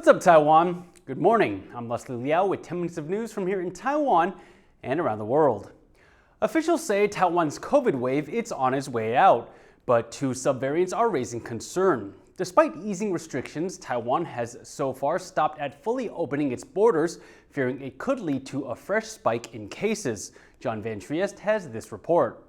What's up, Taiwan? Good morning. I'm Leslie Liao with 10 minutes of news from here in Taiwan and around the world. Officials say Taiwan's COVID wave is on its way out, but two subvariants are raising concern. Despite easing restrictions, Taiwan has so far stopped at fully opening its borders, fearing it could lead to a fresh spike in cases. John Van Triest has this report.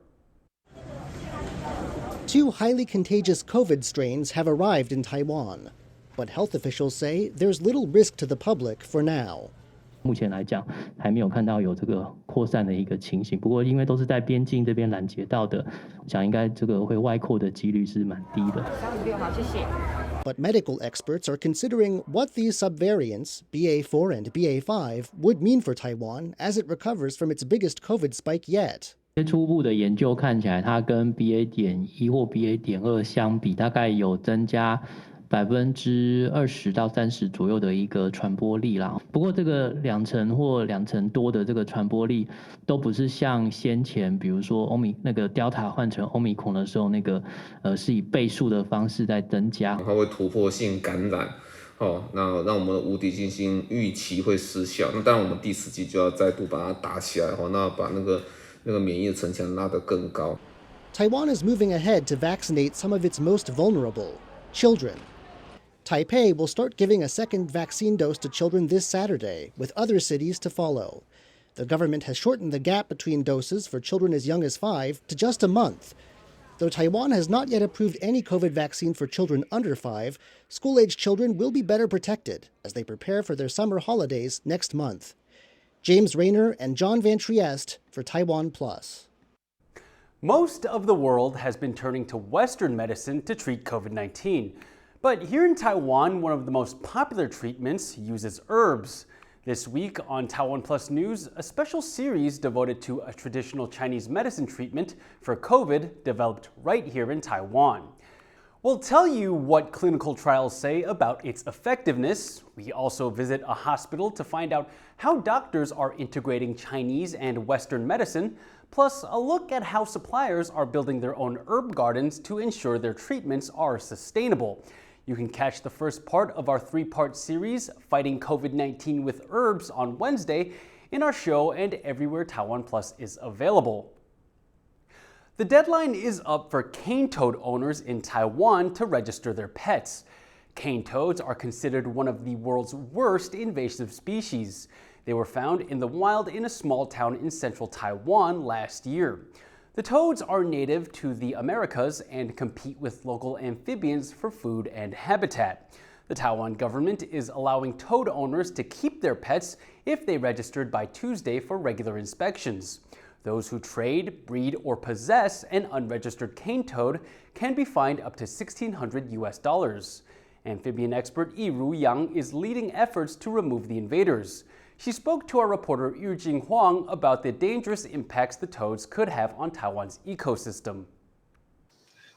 Two highly contagious COVID strains have arrived in Taiwan, but health officials say there's little risk to the public for now. 目前来讲，还没有看到有这个扩散的一个情形。不过，因为都是在边境这边拦截到的，我想应该这个会外扩的几率是蛮低的。356好，谢谢。But medical experts are considering what these subvariants, BA4 and BA5, would mean for Taiwan as it recovers from its biggest COVID spike yet. 初步的研究看起来，它跟 BA.1 或 BA.2 相比，大概有增加20%到30%左右的一个传播力啦。不过这个2成或2成多的这个传播力，都不是像先前比如说那个 Delta 换成 Omicron 的时候，那个是以倍数的方式在增加。它会突破性感染。那让我们的无敌星星预期会失效。那当然，我们第4季就要再度把它打起来，那把那个免疫的城墙拉得更高。Taiwan is moving ahead to vaccinate some of its most vulnerable, children. Taipei will start giving a second vaccine dose to children this Saturday, with other cities to follow. The government has shortened the gap between doses for children as young as 5 to just a month. Though Taiwan has not yet approved any COVID vaccine for children under 5, school-age children will be better protected as they prepare for their summer holidays next month. James Rayner and John Van Triest for TaiwanPlus. Most of the world has been turning to Western medicine to treat COVID-19. But here in Taiwan, one of the most popular treatments uses herbs. This week on TaiwanPlus News, a special series devoted to a traditional Chinese medicine treatment for COVID developed right here in Taiwan. We'll tell you what clinical trials say about its effectiveness. We also visit a hospital to find out how doctors are integrating Chinese and Western medicine, plus a look at how suppliers are building their own herb gardens to ensure their treatments are sustainable. You can catch the first part of our 3-part series, Fighting COVID-19 with Herbs, on Wednesday in our show and everywhere TaiwanPlus is available. The deadline is up for cane toad owners in Taiwan to register their pets. Cane toads are considered one of the world's worst invasive species. They were found in the wild in a small town in central Taiwan last year. The toads are native to the Americas and compete with local amphibians for food and habitat. The Taiwan government is allowing toad owners to keep their pets if they registered by Tuesday for regular inspections. Those who trade, breed, or possess an unregistered cane toad can be fined up to $1,600. Amphibian expert Yiru Yang is leading efforts to remove the invaders. She spoke to our reporter Yujing Huang about the dangerous impacts the toads could have on Taiwan's ecosystem.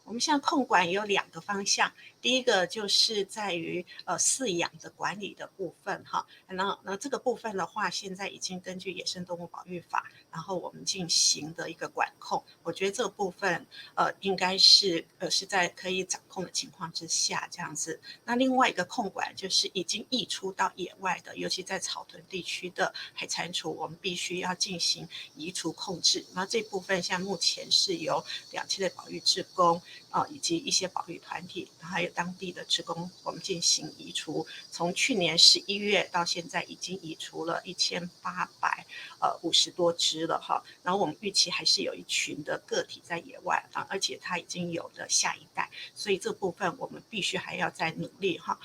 我们现在控管有2个方向，第一个就是在于饲养的管理的部分哈，那这个部分的话，现在已经根据野生动物保育法，然后我们进行的一个管控，我觉得这个部分应该是在可以掌控的情况之下这样子。那另外一个控管就是已经溢出到野外的，尤其在草屯地区的海蟾蜍，我们必须要进行移除控制。那这部分像目前是由2栖类保育志工以及一些保育团体，还有当地的职工，我们进行移除。从去年11月到现在，已经移除了1850多只了哈。然后我们预期还是有一群的个体在野外而且它已经有了下一代，所以这部分我们必须还要再努力哈。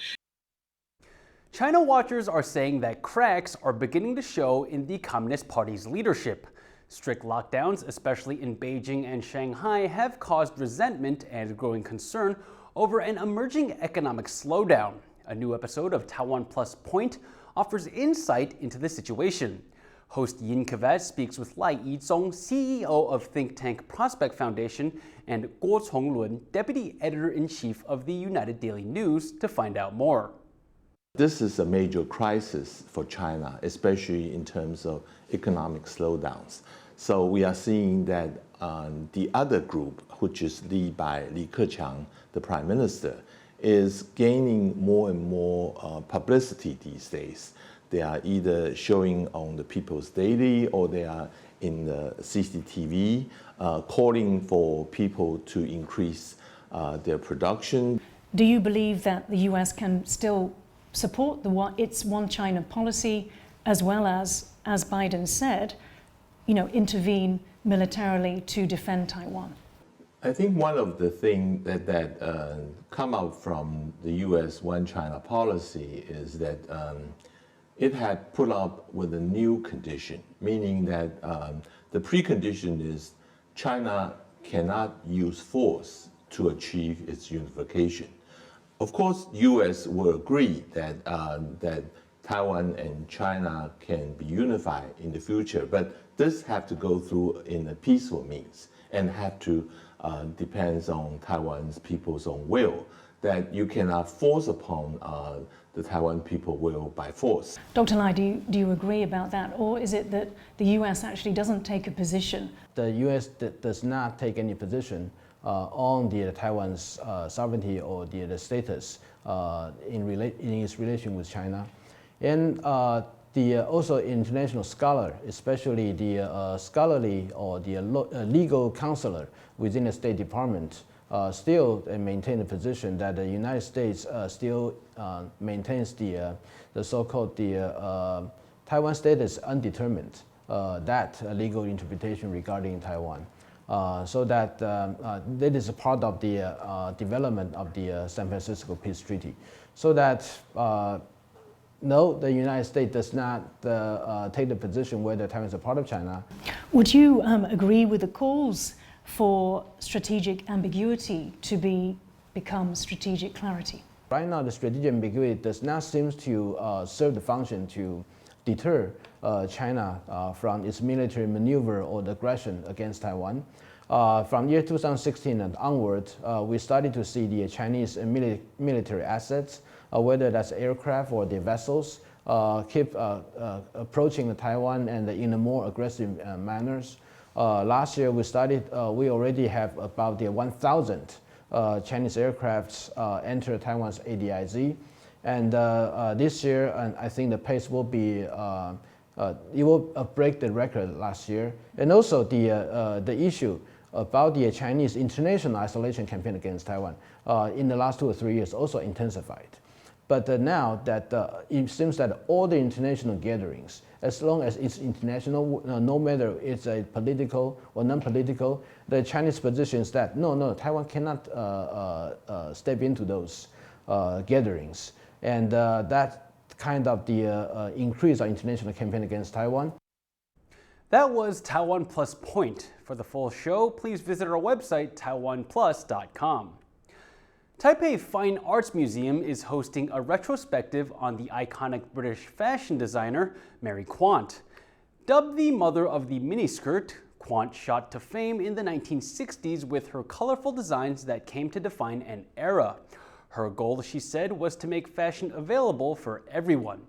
China watchers are saying that cracks are beginning to show in the Communist Party's leadership. Strict lockdowns, especially in Beijing and Shanghai, have caused resentment and growing concern over an emerging economic slowdown. A new episode of TaiwanPlus Point offers insight into the situation. Host Yin Kavat speaks with Lai Yizong, CEO of think tank Prospect Foundation, and Guo Chonglun, Deputy Editor-in-Chief of the United Daily News, to find out more. This is a major crisis for China, especially in terms of economic slowdowns. So we are seeing that the other group, which is led by Li Keqiang, the Prime Minister, is gaining more and more publicity these days. They are either showing on the People's Daily or they are in the CCTV, calling for people to increase their production. Do you believe that the US can still support its one China policy, as well as Biden said, intervene militarily to defend Taiwan? I think one of the things that come out from the U.S. One China policy is that it had put up with a new condition, meaning that the precondition is China cannot use force to achieve its unification. Of course, U.S. will agree that that Taiwan and China can be unified in the future, but this have to go through in a peaceful means and have to depends on Taiwan's people's own will, that you cannot force upon the Taiwan people will by force. Dr. Liao, do you agree about that? Or is it that the US actually doesn't take a position? The US does not take any position on the Taiwan's sovereignty or the status in its relation with China. And also international scholar, especially the scholarly or the legal counselor within the State Department, still maintain the position that the United States still maintains the so-called Taiwan status undetermined, that legal interpretation regarding Taiwan. So that that is a part of the development of the San Francisco Peace Treaty. So that no, the United States does not take the position whether Taiwan is a part of China. Would you agree with the calls for strategic ambiguity to become strategic clarity? Right now, the strategic ambiguity does not seem to serve the function to deter China from its military maneuver or the aggression against Taiwan. From year 2016 and onward, we started to see the Chinese military assets, whether that's aircraft or the vessels, keep approaching Taiwan and in a more aggressive manners. Last year we already have about 1,000 Chinese aircrafts enter Taiwan's ADIZ, and this year, and I think the pace will be it will break the record last year. And also the issue about the Chinese international isolation campaign against Taiwan in the last 2 or 3 years also intensified. But now that it seems that all the international gatherings, as long as it's international, no matter it's a political or non-political, the Chinese position is that no, Taiwan cannot step into those gatherings, and that kind of the increase our international campaign against Taiwan. That was TaiwanPlus Point. For the full show, please visit our website, TaiwanPlus.com. Taipei Fine Arts Museum is hosting a retrospective on the iconic British fashion designer Mary Quant. Dubbed the mother of the miniskirt, Quant shot to fame in the 1960s with her colorful designs that came to define an era. Her goal, she said, was to make fashion available for everyone.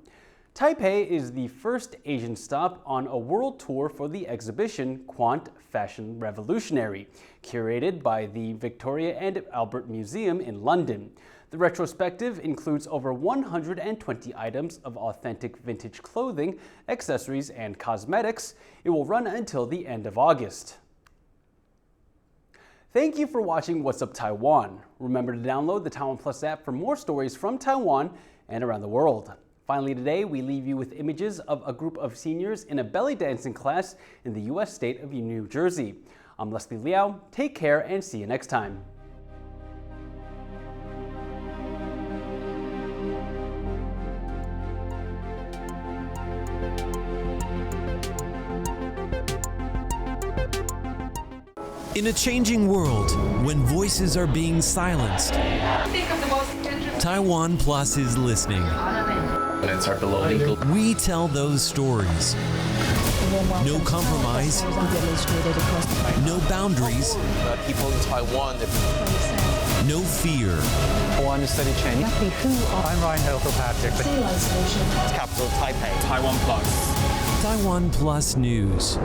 Taipei is the first Asian stop on a world tour for the exhibition Quant Fashion Revolutionary, curated by the Victoria and Albert Museum in London. The retrospective includes over 120 items of authentic vintage clothing, accessories, and cosmetics. It will run until the end of August. Thank you for watching What's Up Taiwan. Remember to download the TaiwanPlus app for more stories from Taiwan and around the world. Finally today, we leave you with images of a group of seniors in a belly dancing class in the U.S. state of New Jersey. I'm Leslie Liao. Take care and see you next time. In a changing world, when voices are being silenced, TaiwanPlus is listening. It's our below legal. We tell those stories. No compromise. No boundaries. People in Taiwan. No fear. I want to study Chinese. I'm Ryan Kilpatrick. Capital Taipei. TaiwanPlus. TaiwanPlus News.